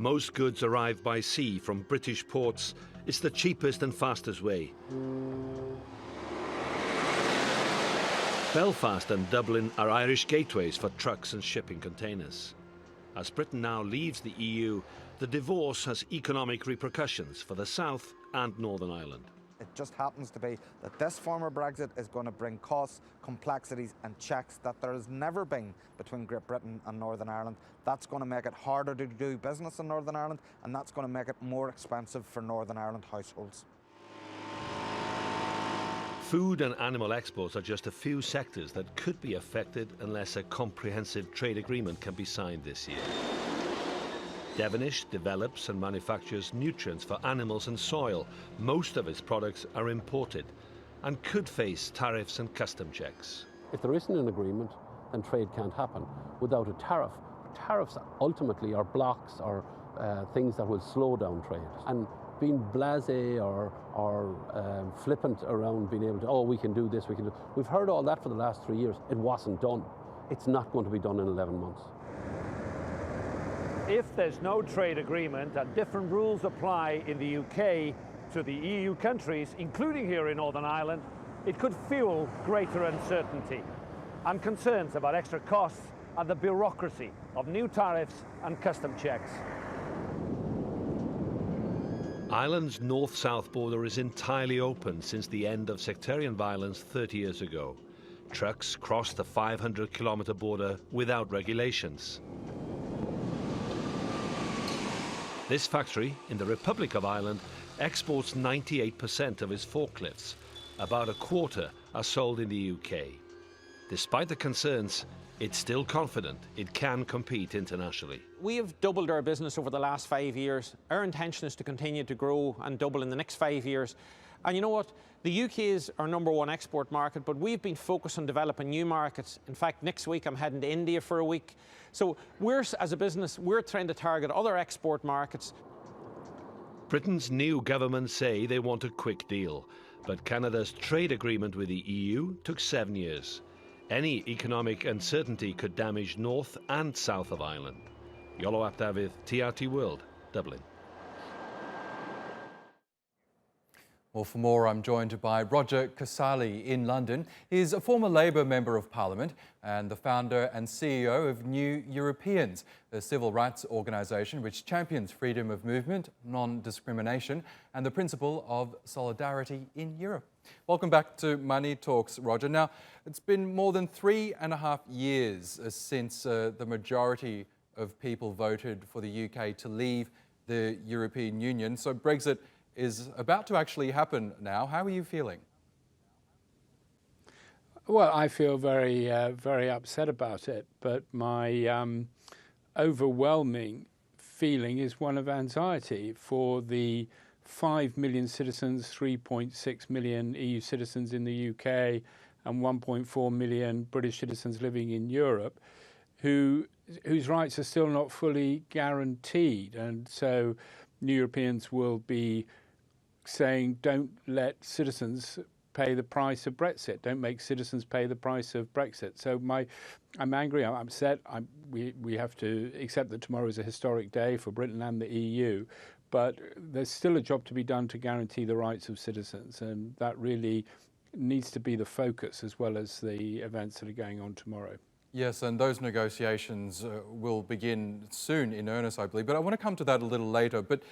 Most goods arrive by sea from British ports. It's the cheapest and fastest way. Belfast and Dublin are Irish gateways for trucks and shipping containers. As Britain now leaves the EU, the divorce has economic repercussions for the South and Northern Ireland. It just happens to be that this form of Brexit is going to bring costs, complexities and checks that there has never been between Great Britain and Northern Ireland. That's going to make it harder to do business in Northern Ireland, and that's going to make it more expensive for Northern Ireland households. Food and animal exports are just a few sectors that could be affected unless a comprehensive trade agreement can be signed this year. Devonish develops and manufactures nutrients for animals and soil. Most of its products are imported and could face tariffs and custom checks. If there isn't an agreement, then trade can't happen. Without a tariff, tariffs ultimately are blocks or things that will slow down trade. And being blasé or flippant around being able to, oh, we can do this, we can do. We've heard all that for the last 3 years. It wasn't done. It's not going to be done in 11 months. If there's no trade agreement and different rules apply in the UK to the EU countries, including here in Northern Ireland, it could fuel greater uncertainty and concerns about extra costs and the bureaucracy of new tariffs and custom checks. Ireland's north-south border is entirely open since the end of sectarian violence 30 years ago. Trucks cross the 500-kilometre border without regulations. This factory in the Republic of Ireland exports 98% of its forklifts. About a quarter are sold in the UK. Despite the concerns, it's still confident it can compete internationally. We have doubled our business over the last 5 years. Our intention is to continue to grow and double in the next 5 years. And you know what? The UK is our #1 export market, but we've been focused on developing new markets. In fact, next week I'm heading to India for a week. So as a business, we're trying to target other export markets. Britain's new government say they want a quick deal, but Canada's trade agreement with the EU took 7 years. Any economic uncertainty could damage north and south of Ireland. Iolo Dafydd, TRT World, Dublin. Well, for more, I'm joined by Roger Casale in London. He's a former Labour Member of Parliament and the founder and CEO of New Europeans, a civil rights organisation which champions freedom of movement, non-discrimination and the principle of solidarity in Europe. Welcome back to Money Talks, Roger. Now, it's been more than 3.5 years since the majority of people voted for the UK to leave the European Union. So Brexit is about to actually happen now. How are you feeling? Well, I feel very, very upset about it, but my overwhelming feeling is one of anxiety for the 5 million citizens, 3.6 million EU citizens in the UK and 1.4 million British citizens living in Europe whose rights are still not fully guaranteed. And so New Europeans will be saying, don't let citizens pay the price of Brexit. Don't make citizens pay the price of Brexit. So I'm angry, I'm upset. We have to accept that tomorrow is a historic day for Britain and the EU, but there's still a job to be done to guarantee the rights of citizens, and that really needs to be the focus as well as the events that are going on tomorrow. Yes, and those negotiations will begin soon in earnest, I believe. But I want to come to that a little later. But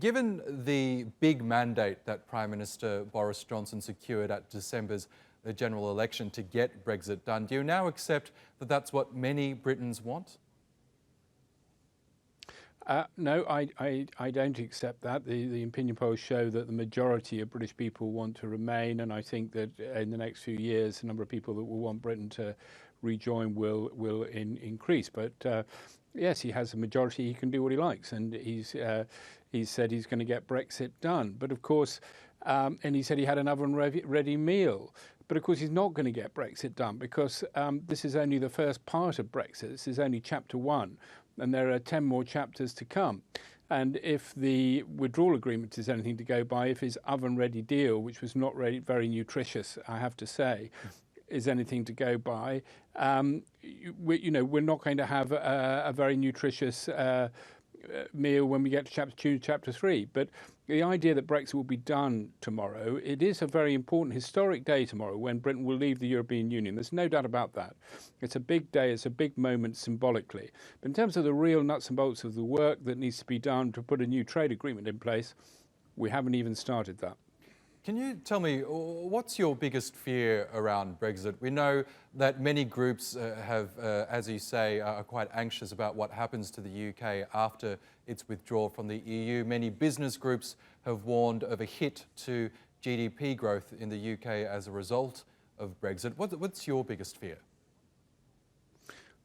given the big mandate that Prime Minister Boris Johnson secured at December's general election to get Brexit done, do you now accept that that's what many Britons want? No, I don't accept that. The opinion polls show that the majority of British people want to remain, and I think that in the next few years, the number of people that will want Britain to rejoin will increase. But yes, he has a majority. He can do what he likes, and he's said he's going to get Brexit done. But of course, and he said he had an oven-ready meal. But of course, he's not going to get Brexit done because this is only the first part of Brexit. This is only chapter 1, and there are 10 more chapters to come. And if the withdrawal agreement is anything to go by, if his oven-ready deal, which was not very nutritious, I have to say, is anything to go by, we're not going to have a very nutritious meal when we get to chapter 2, chapter 3. But the idea that Brexit will be done tomorrow, it is a very important historic day tomorrow when Britain will leave the European Union. There's no doubt about that. It's a big day, it's a big moment symbolically. But in terms of the real nuts and bolts of the work that needs to be done to put a new trade agreement in place, we haven't even started that. Can you tell me, what's your biggest fear around Brexit? We know that many groups as you say, are quite anxious about what happens to the UK after its withdrawal from the EU. Many business groups have warned of a hit to GDP growth in the UK as a result of Brexit. What's your biggest fear?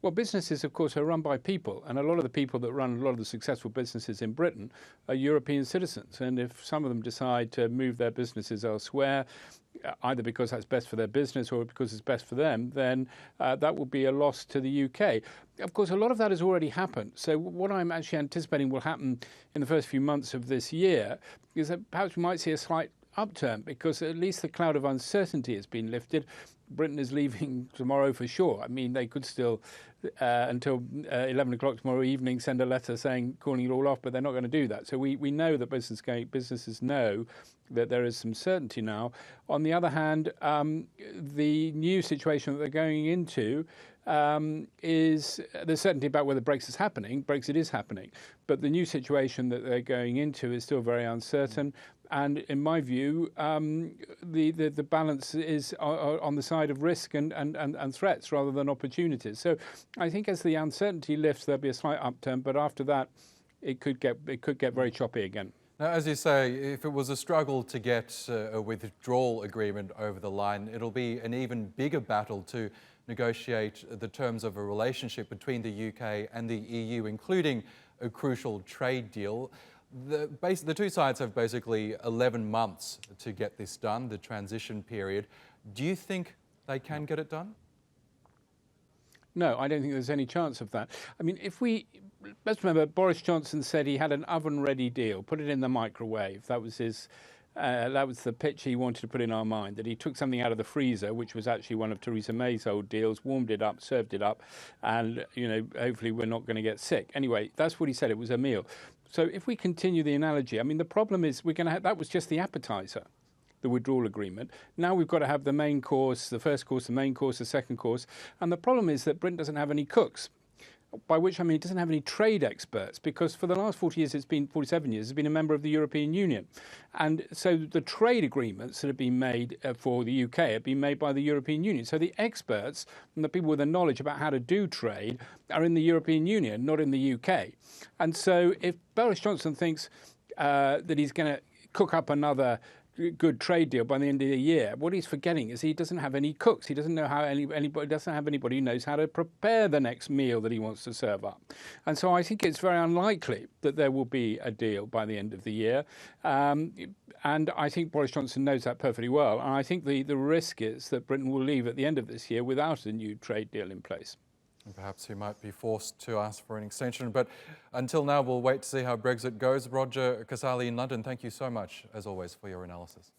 Well, businesses, of course, are run by people, and a lot of the people that run a lot of the successful businesses in Britain are European citizens. And if some of them decide to move their businesses elsewhere, either because that's best for their business or because it's best for them, then that will be a loss to the UK. Of course, a lot of that has already happened. So what I'm actually anticipating will happen in the first few months of this year is that perhaps we might see a slight upturn, because at least the cloud of uncertainty has been lifted. Britain is leaving tomorrow for sure. I mean, they could still, until 11 o'clock tomorrow evening, send a letter calling it all off, but they're not going to do that. So we know that businesses know that there is some certainty now. On the other hand, the new situation that they're going into is there's certainty about whether Brexit is happening. Brexit is happening, but the new situation that they're going into is still very uncertain. And in my view, the balance is on the side of risk and threats rather than opportunities. So I think as the uncertainty lifts, there'll be a slight upturn, but after that, it could get very choppy again. Now, as you say, if it was a struggle to get a withdrawal agreement over the line, it'll be an even bigger battle to negotiate the terms of a relationship between the UK and the EU, including a crucial trade deal. The two sides have basically 11 months to get this done, the transition period. Do you think they can get it done? No, I don't think there's any chance of that. I mean, let's remember, Boris Johnson said he had an oven-ready deal, put it in the microwave. That was the pitch he wanted to put in our mind, that he took something out of the freezer, which was actually one of Theresa May's old deals, warmed it up, served it up, and, hopefully we're not going to get sick. Anyway, that's what he said. It was a meal. So if we continue the analogy, I mean, the problem is that was just the appetizer, the withdrawal agreement. Now we've got to have the main course, the first course, the main course, the second course. And the problem is that Britain doesn't have any cooks, by which I mean it doesn't have any trade experts, because for the last 47 years, it's been a member of the European Union. And so the trade agreements that have been made for the UK have been made by the European Union. So the experts and the people with the knowledge about how to do trade are in the European Union, not in the UK. And so if Boris Johnson thinks that he's going to cook up another good trade deal by the end of the year, what he's forgetting is he doesn't have any cooks. He doesn't know how doesn't have anybody who knows how to prepare the next meal that he wants to serve up. And so I think it's very unlikely that there will be a deal by the end of the year. And I think Boris Johnson knows that perfectly well. And I think the risk is that Britain will leave at the end of this year without a new trade deal in place. And perhaps he might be forced to ask for an extension. But until now, we'll wait to see how Brexit goes. Roger Casale in London, thank you so much, as always, for your analysis.